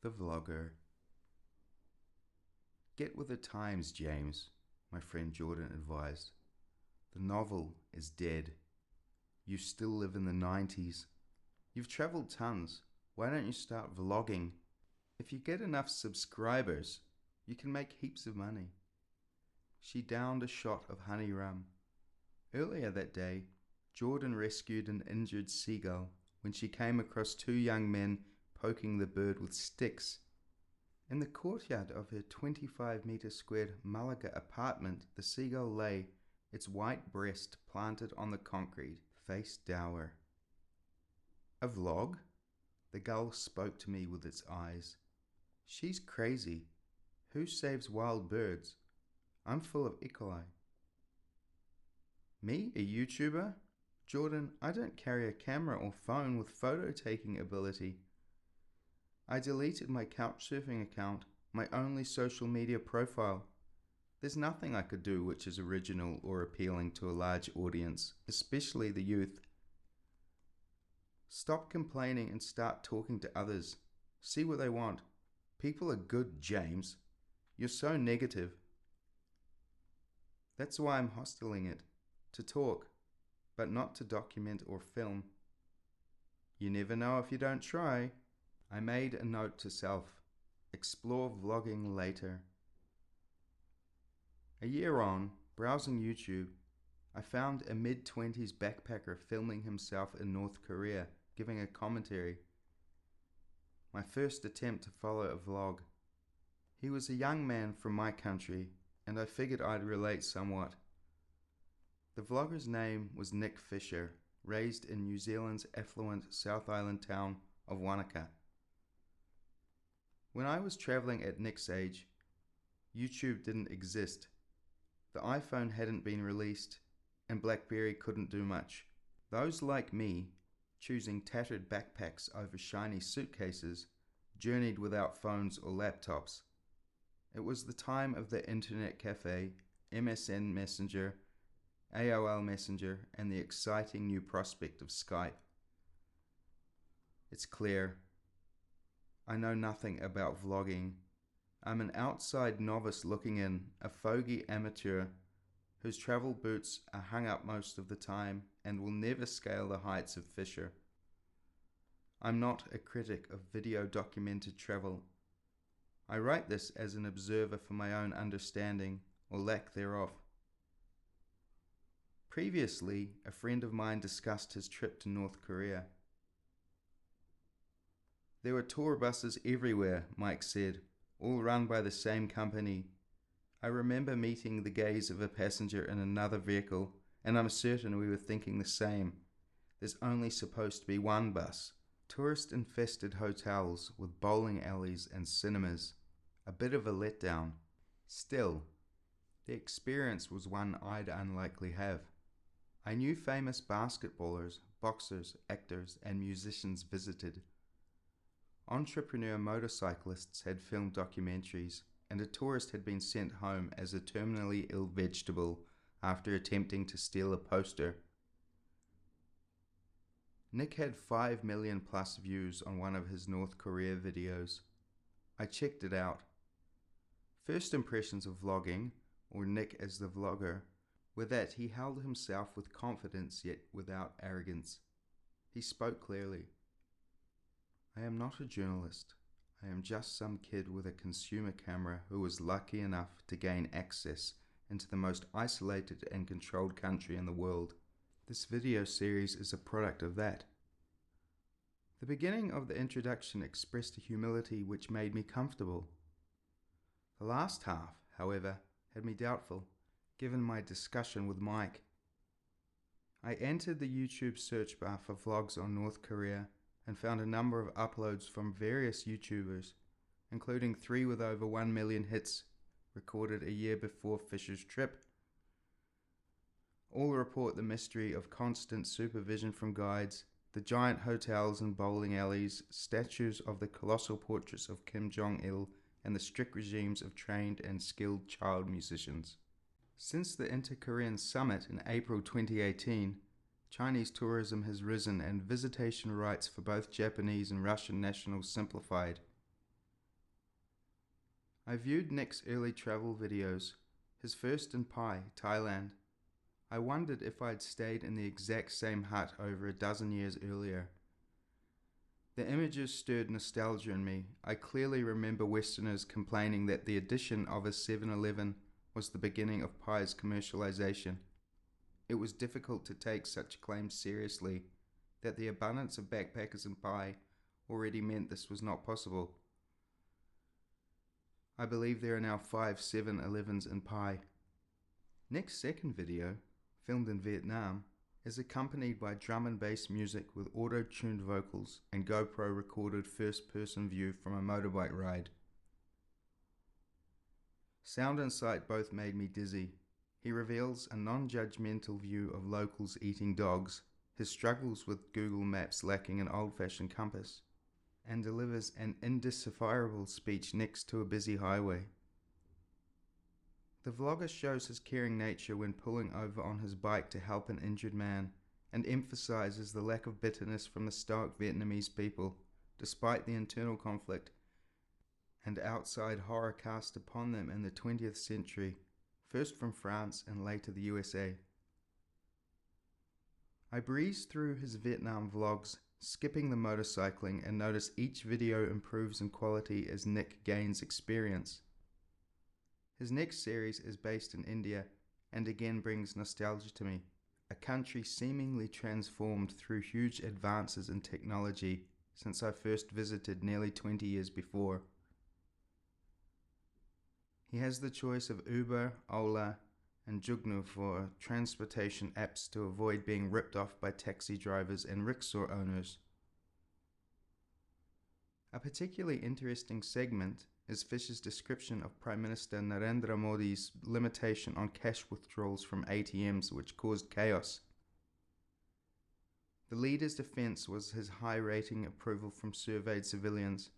The Vlogger. Get with the times, James, my friend Jordan advised. The novel is dead. You still live in the 90s. You've travelled tons. Why don't you start vlogging? If you get enough subscribers, you can make heaps of money. She downed a shot of honey rum. Earlier that day, Jordan rescued an injured seagull when she came across two young men poking the bird with sticks. In the courtyard of her 25-metre squared Malaga apartment, the seagull lay, its white breast planted on the concrete, face dour. A vlog? The gull spoke to me with its eyes. She's crazy. Who saves wild birds? I'm full of E. coli. Me, a YouTuber? Jordan, I don't carry a camera or phone with photo-taking ability. I deleted my couchsurfing account, my only social media profile. There's nothing I could do which is original or appealing to a large audience, especially the youth. Stop complaining and start talking to others. See what they want. People are good, James. You're so negative. That's why I'm hosteling it. To talk, but not to document or film. You never know if you don't try. I made a note to self. Explore vlogging later. A year on, browsing YouTube, I found a mid-20s backpacker filming himself in North Korea, giving a commentary. My first attempt to follow a vlog. He was a young man from my country, and I figured I'd relate somewhat. The vlogger's name was Nick Fisher, raised in New Zealand's affluent South Island town of Wanaka. When I was travelling at Nick's age, YouTube didn't exist. The iPhone hadn't been released, and BlackBerry couldn't do much. Those like me, choosing tattered backpacks over shiny suitcases, journeyed without phones or laptops. It was the time of the Internet Cafe, MSN Messenger, AOL Messenger, and the exciting new prospect of Skype. It's clear. I know nothing about vlogging. I'm an outside novice looking in, a fogey amateur whose travel boots are hung up most of the time and will never scale the heights of Fisher. I'm not a critic of video documented travel. I write this as an observer for my own understanding, or lack thereof. Previously, a friend of mine discussed his trip to North Korea. There were tour buses everywhere, Mike said, all run by the same company. I remember meeting the gaze of a passenger in another vehicle, and I'm certain we were thinking the same. There's only supposed to be one bus. Tourist-infested hotels with bowling alleys and cinemas. A bit of a letdown. Still, the experience was one I'd unlikely have. I knew famous basketballers, boxers, actors, and musicians visited. Entrepreneur motorcyclists had filmed documentaries, and a tourist had been sent home as a terminally ill vegetable after attempting to steal a poster. Nick had 5 million plus views on one of his North Korea videos. I checked it out. First impressions of vlogging, or Nick as the vlogger, were that he held himself with confidence yet without arrogance. He spoke clearly. I am not a journalist. I am just some kid with a consumer camera who was lucky enough to gain access into the most isolated and controlled country in the world. This video series is a product of that. The beginning of the introduction expressed a humility which made me comfortable. The last half, however, had me doubtful, given my discussion with Mike. I entered the YouTube search bar for vlogs on North Korea and found a number of uploads from various YouTubers, including 3 with over 1 million hits, recorded a year before Fisher's trip. All report the mystery of constant supervision from guides, the giant hotels and bowling alleys, statues of the colossal portraits of Kim Jong-il, and the strict regimes of trained and skilled child musicians. Since the Inter-Korean Summit in April 2018, Chinese tourism has risen and visitation rights for both Japanese and Russian nationals simplified. I viewed Nick's early travel videos, his first in Pai, Thailand. I wondered if I'd stayed in the exact same hut over a dozen years earlier. The images stirred nostalgia in me. I clearly remember Westerners complaining that the addition of a 7-Eleven was the beginning of Pai's commercialization. It was difficult to take such claims seriously, that the abundance of backpackers in Pai already meant this was not possible. I believe there are now 5 7-Elevens in Pai. Nick's second video, filmed in Vietnam, is accompanied by drum and bass music with auto-tuned vocals and GoPro recorded first-person view from a motorbike ride. Sound and sight both made me dizzy. He reveals a non-judgmental view of locals eating dogs, his struggles with Google Maps lacking an old-fashioned compass, and delivers an indecipherable speech next to a busy highway. The vlogger shows his caring nature when pulling over on his bike to help an injured man, and emphasizes the lack of bitterness from the stoic Vietnamese people, despite the internal conflict and outside horror cast upon them in the 20th century, first from France and later the USA. I breezed through his Vietnam vlogs, skipping the motorcycling, and notice each video improves in quality as Nick gains experience. His next series is based in India and again brings nostalgia to me, a country seemingly transformed through huge advances in technology since I first visited nearly 20 years before. He has the choice of Uber, Ola, and Jugnu for transportation apps to avoid being ripped off by taxi drivers and rickshaw owners. A particularly interesting segment is Fish's description of Prime Minister Narendra Modi's limitation on cash withdrawals from ATMs, which caused chaos. The leader's defense was his high rating approval from surveyed civilians.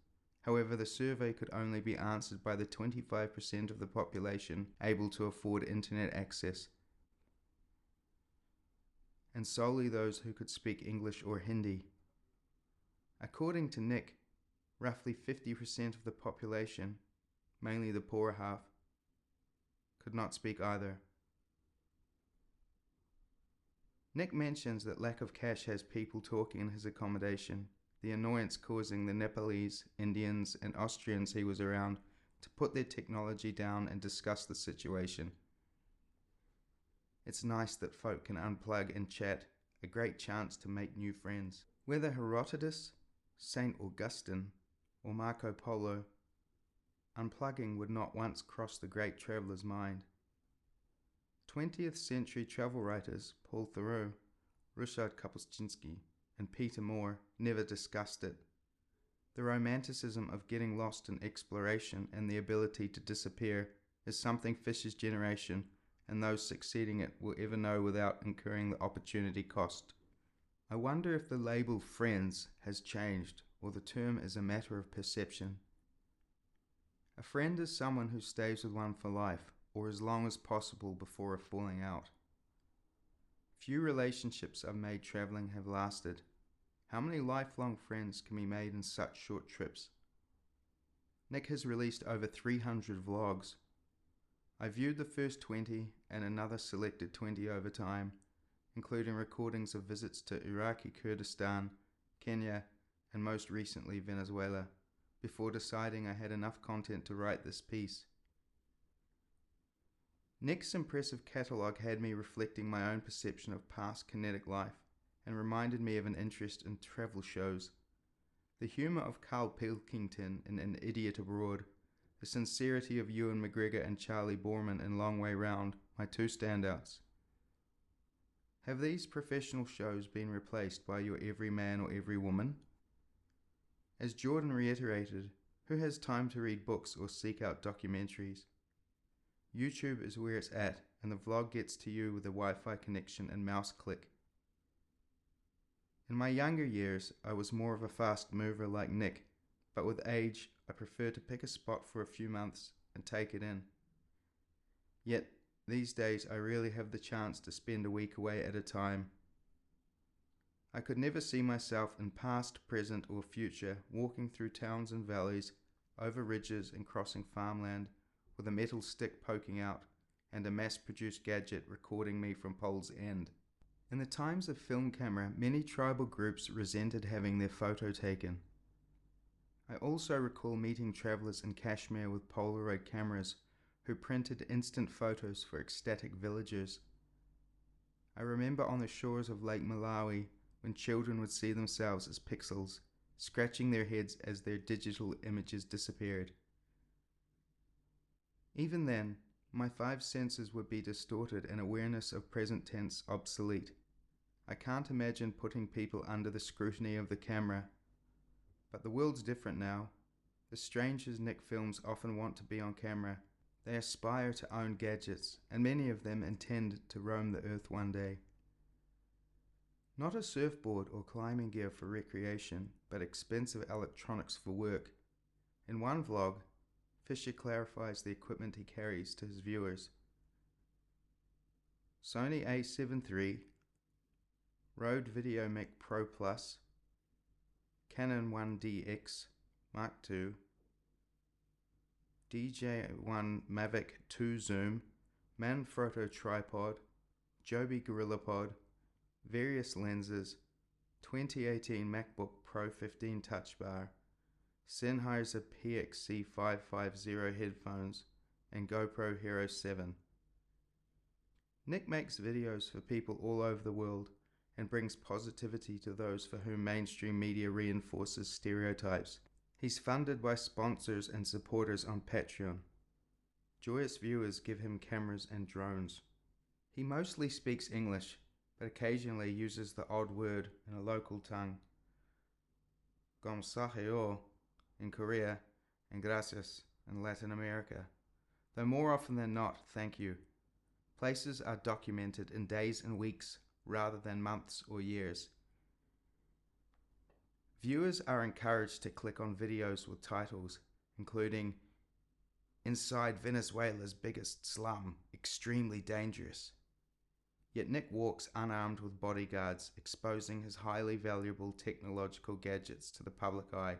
However, the survey could only be answered by the 25% of the population able to afford internet access, and solely those who could speak English or Hindi. According to Nick, roughly 50% of the population, mainly the poorer half, could not speak either. Nick mentions that lack of cash has people talking in his accommodation, the annoyance causing the Nepalese, Indians, and Austrians he was around to put their technology down and discuss the situation. It's nice that folk can unplug and chat, a great chance to make new friends. Whether Herodotus, St. Augustine, or Marco Polo, unplugging would not once cross the great traveller's mind. 20th century travel writers Paul Theroux, Ryszard Kapuscinski, and Peter Moore never discussed it. The romanticism of getting lost in exploration and the ability to disappear is something Fish's generation and those succeeding it will ever know without incurring the opportunity cost. I wonder if the label friends has changed, or the term is a matter of perception. A friend is someone who stays with one for life, or as long as possible before a falling out. Few relationships I've made traveling have lasted. How many lifelong friends can be made in such short trips? Nick has released over 300 vlogs. I viewed the first 20 and another selected 20 over time, including recordings of visits to Iraqi Kurdistan, Kenya, and most recently Venezuela, before deciding I had enough content to write this piece. Nick's impressive catalogue had me reflecting my own perception of past kinetic life and reminded me of an interest in travel shows. The humour of Carl Pilkington in An Idiot Abroad, the sincerity of Ewan McGregor and Charlie Borman in Long Way Round, my two standouts. Have these professional shows been replaced by your every man or every woman? As Jordan reiterated, who has time to read books or seek out documentaries? YouTube is where it's at, and the vlog gets to you with a Wi-Fi connection and mouse click. In my younger years, I was more of a fast mover like Nick, but with age, I prefer to pick a spot for a few months and take it in. Yet, these days I rarely have the chance to spend a week away at a time. I could never see myself in past, present, or future walking through towns and valleys, over ridges and crossing farmland, with a metal stick poking out and a mass-produced gadget recording me from pole's end. In the times of film camera, many tribal groups resented having their photo taken. I also recall meeting travelers in Kashmir with Polaroid cameras who printed instant photos for ecstatic villagers. I remember on the shores of Lake Malawi when children would see themselves as pixels, scratching their heads as their digital images disappeared. Even then, my 5 senses would be distorted and awareness of present tense obsolete. I can't imagine putting people under the scrutiny of the camera. But the world's different now. The strangers Nick films often want to be on camera. They aspire to own gadgets, and many of them intend to roam the earth one day. Not a surfboard or climbing gear for recreation, but expensive electronics for work. In one vlog, Fisher clarifies the equipment he carries to his viewers. Sony A7 III, Rode VideoMic Pro Plus, Canon 1DX Mark II, DJ1 Mavic 2 Zoom, Manfrotto tripod, Joby GorillaPod, various lenses, 2018 MacBook Pro 15 Touch Bar, Sennheiser PXC550 headphones, and GoPro Hero 7. Nick makes videos for people all over the world and brings positivity to those for whom mainstream media reinforces stereotypes. He's funded by sponsors and supporters on Patreon. Joyous viewers give him cameras and drones. He mostly speaks English, but occasionally uses the odd word in a local tongue. Gomsaheo in Korea and gracias in Latin America. Though more often than not, thank you. Places are documented in days and weeks rather than months or years. Viewers are encouraged to click on videos with titles, including Inside Venezuela's Biggest Slum, Extremely Dangerous. Yet Nick walks unarmed with bodyguards, exposing his highly valuable technological gadgets to the public eye.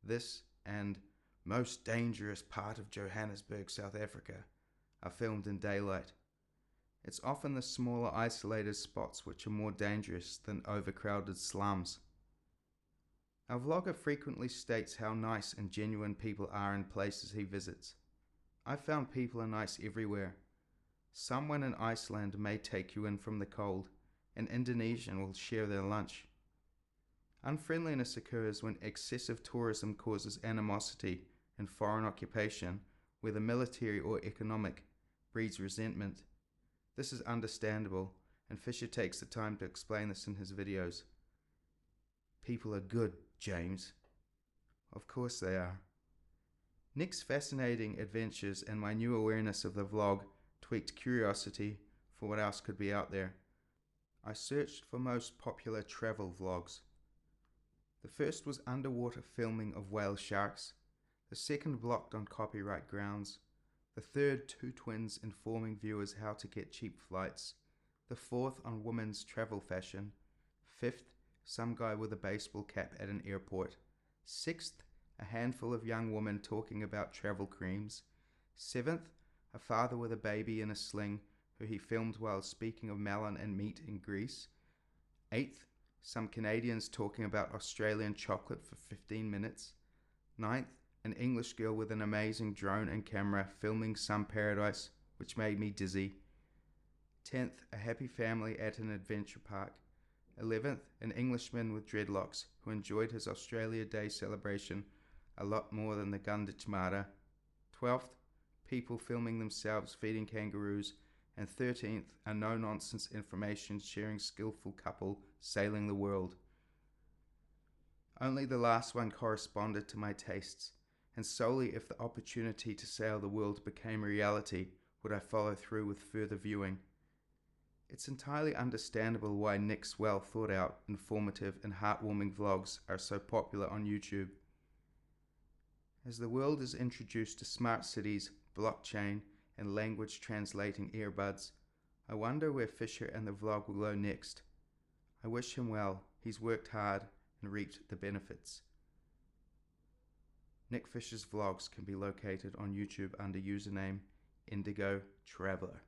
This and Most Dangerous Part of Johannesburg, South Africa are filmed in daylight. It's often the smaller isolated spots which are more dangerous than overcrowded slums. Our vlogger frequently states how nice and genuine people are in places he visits. I've found people are nice everywhere. Someone in Iceland may take you in from the cold. An Indonesian will share their lunch. Unfriendliness occurs when excessive tourism causes animosity and foreign occupation, whether military or economic, breeds resentment. This is understandable, and Fisher takes the time to explain this in his videos. People are good, James. Of course they are. Nick's fascinating adventures and my new awareness of the vlog tweaked curiosity for what else could be out there. I searched for most popular travel vlogs. The first was underwater filming of whale sharks, the second blocked on copyright grounds, the third two twins informing viewers how to get cheap flights, the fourth on women's travel fashion, fifth some guy with a baseball cap at an airport, sixth a handful of young women talking about travel creams, seventh a father with a baby in a sling who he filmed while speaking of melon and meat in Greece, eighth some Canadians talking about Australian chocolate for 15 minutes, ninth an English girl with an amazing drone and camera filming some paradise which made me dizzy, 10th a happy family at an adventure park, 11th an Englishman with dreadlocks who enjoyed his Australia Day celebration a lot more than the Gunditjmara, 12th people filming themselves feeding kangaroos, and 13th a no-nonsense information sharing skillful couple sailing the world. Only the last one corresponded to my tastes, and solely if the opportunity to sail the world became a reality would I follow through with further viewing. It's entirely understandable why Nick's well thought out, informative and heartwarming vlogs are so popular on YouTube. As the world is introduced to smart cities, blockchain and language translating earbuds, I wonder where Fisher and the vlog will go next. I wish him well. He's worked hard and reaped the benefits. Nick Fisher's vlogs can be located on YouTube under username Indigo Traveler.